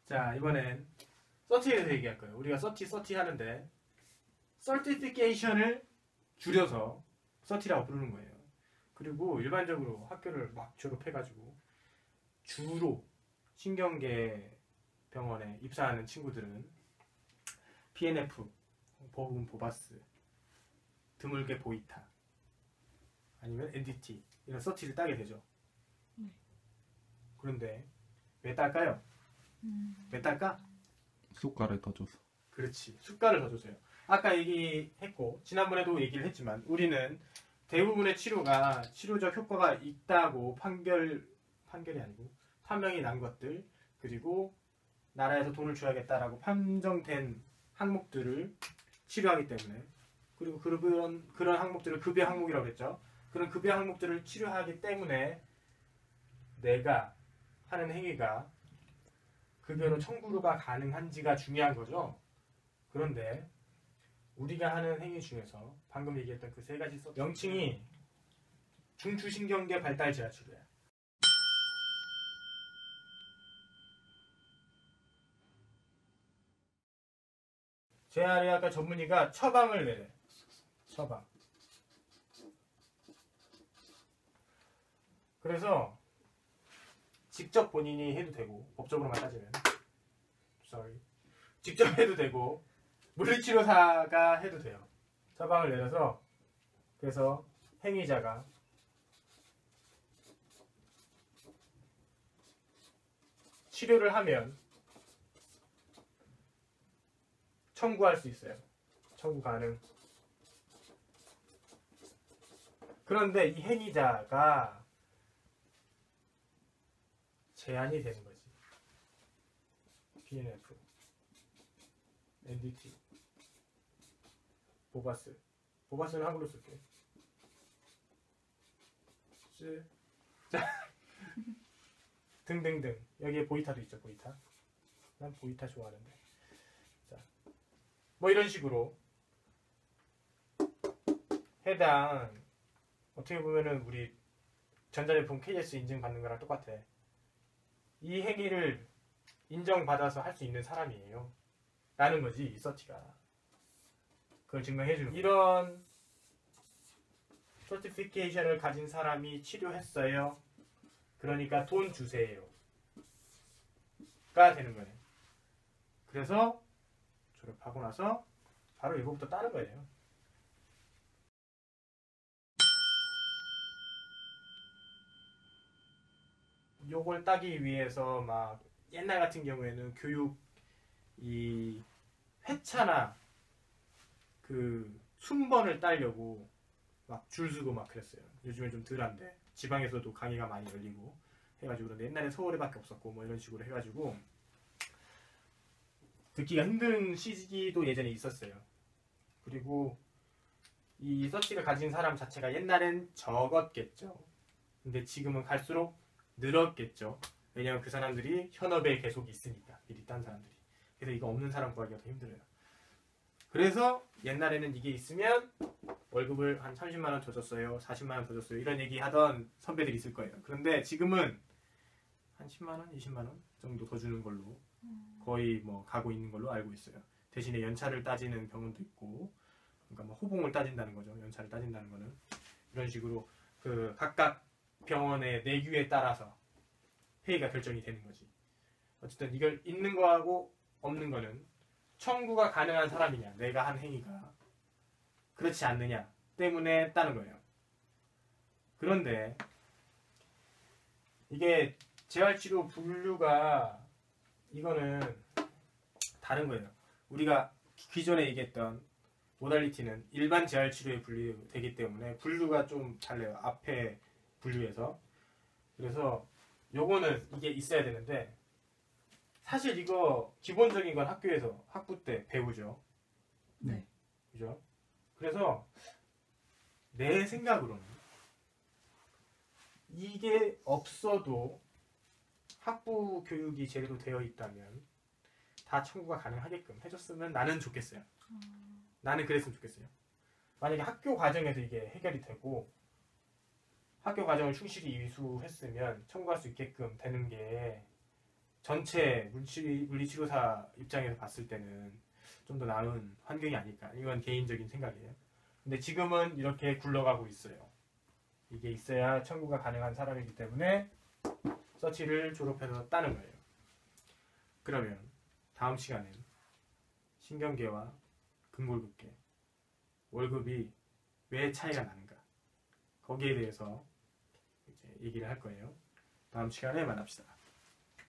자, 이번엔 서티에 대해서 얘기할 거예요. 우리가 서티 하는데 서티피케이션을 줄여서 서티라고 부르는 거예요. 그리고 일반적으로 학교를 막 졸업해가지고 주로 신경계 병원에 입사하는 친구들은 PNF, 혹은 보바스, 드물게 보이타, 아니면 NDT 이런 서티를 따게 되죠. 그런데 왜 딸까요? 왜 딸까? 숟가락을 더 줘서. 그렇지, 숟가락을 더 줘서요. 아까 얘기했고 지난번에도 얘기를 했지만 우리는 대부분의 치료가 치료적 효과가 있다고 판결이 아니고 판명이 난 것들, 그리고 나라에서 돈을 줘야겠다라고 판정된 항목들을 치료하기 때문에, 그리고 그런 항목들을 급여 항목이라고 했죠. 그런 급여 항목들을 치료하기 때문에 내가 하는 행위가 급여로 청구가 가능한지가 중요한 거죠. 그런데 우리가 하는 행위 중에서 방금 얘기했던 그 세 가지 명칭이 중추신경계 발달 제어 치료야. 재활의학과 전문의가 처방을 내래. 처방. 그래서 직접 본인이 해도 되고, 법적으로만 따지면 직접 해도 되고, 물리치료사가 해도 돼요. 처방을 내려서, 그래서 행위자가 치료를 하면 청구할 수 있어요. 청구 가능. 그런데 이 행위자가 제한이 되는 거지. PNF, NDT, 보바스는 한글로 쓸게. 자, 등등등. 여기에 보이타도 있죠. 보이타. 난 보이타 좋아하는데. 자, 뭐 이런 식으로 해당, 어떻게 보면은 우리 전자제품 KS 인증받는 거랑 똑같아. 이 행위를 인정받아서 할 수 있는 사람이에요 라는 거지, 이 서티가. 그걸 증명해주는 거야. 이런 서티피케이션을 가진 사람이 치료했어요, 그러니까 돈 주세요 가 되는 거예요. 그래서 졸업하고 나서 바로 이거부터 따는 거예요. 요걸 따기 위해서 막 옛날 같은 경우에는 교육 이 회차나 그 순번을 따려고 막 줄 서고 막 그랬어요. 요즘엔 좀 덜한데 지방에서도 강의가 많이 열리고 해가지고. 그런데 옛날에 서울에밖에 없었고 뭐 이런 식으로 해가지고 듣기가 힘든 시기도 예전에 있었어요. 그리고 이 서티를 가진 사람 자체가 옛날엔 적었겠죠. 근데 지금은 갈수록 늘었겠죠. 왜냐면 그 사람들이 현업에 계속 있으니까, 미리 딴 사람들이. 그래서 이거 없는 사람 구하기가 더 힘들어요. 그래서 옛날에는 이게 있으면 월급을 한 30만원 더 줬어요, 40만원 더 줬어요, 이런 얘기 하던 선배들이 있을 거예요. 그런데 지금은 한 10만원, 20만원 정도 더 주는 걸로 거의 뭐 가고 있는 걸로 알고 있어요. 대신에 연차를 따지는 병원도 있고, 그러니까 뭐 호봉을 따진다는 거죠. 연차를 따진다는 거는. 이런 식으로 그 각각 병원의 내규에 따라서 회의가 결정이 되는 거지. 어쨌든 이걸 있는 거하고 없는 거는 청구가 가능한 사람이냐, 내가 한 행위가 그렇지 않느냐 때문에 따는 거예요. 그런데 이게 재활치료 분류가 이거는 다른 거예요. 우리가 기존에 얘기했던 모달리티는 일반 재활치료에 분류되기 때문에 분류가 좀 달라요. 앞에 분류해서. 그래서 요거는 이게 있어야 되는데, 사실 이거 기본적인 건 학교에서 학부 때 배우죠. 네. 그죠? 그래서 내 생각으로는 이게 없어도 학부 교육이 제대로 되어 있다면 다 청구가 가능하게끔 해줬으면 나는 좋겠어요. 나는 그랬으면 좋겠어요. 만약에 학교 과정에서 이게 해결이 되고 학교 과정을 충실히 이수했으면 청구할 수 있게끔 되는 게 전체 물리치료사 입장에서 봤을 때는 좀 더 나은 환경이 아닐까. 이건 개인적인 생각이에요. 근데 지금은 이렇게 굴러가고 있어요. 이게 있어야 청구가 가능한 사람이기 때문에 서치를 졸업해서 따는 거예요. 그러면 다음 시간엔 신경계와 근골격계 월급이 왜 차이가 나는가 거기에 대해서 이제 얘기를 할 거예요. 다음 시간에 만납시다.